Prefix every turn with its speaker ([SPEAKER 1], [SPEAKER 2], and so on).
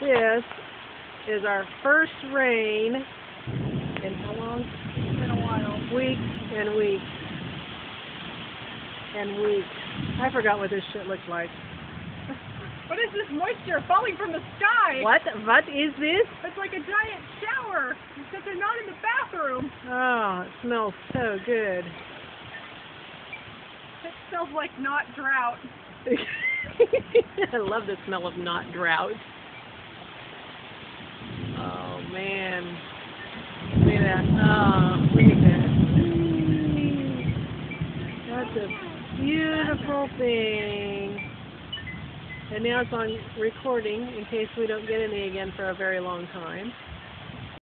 [SPEAKER 1] This is our first rain in how long?
[SPEAKER 2] It's been a while.
[SPEAKER 1] Weeks and weeks and weeks. I forgot what this shit looks like.
[SPEAKER 2] What is this moisture falling from the sky?
[SPEAKER 1] What? What is this?
[SPEAKER 2] It's like a giant shower, except they're not in the bathroom.
[SPEAKER 1] Oh, it smells so good.
[SPEAKER 2] It smells like not drought.
[SPEAKER 1] I love the smell of not drought. Oh man. Look at that. Oh, look at that. That's a beautiful thing. And now it's on recording in case we don't get any again for a very long time.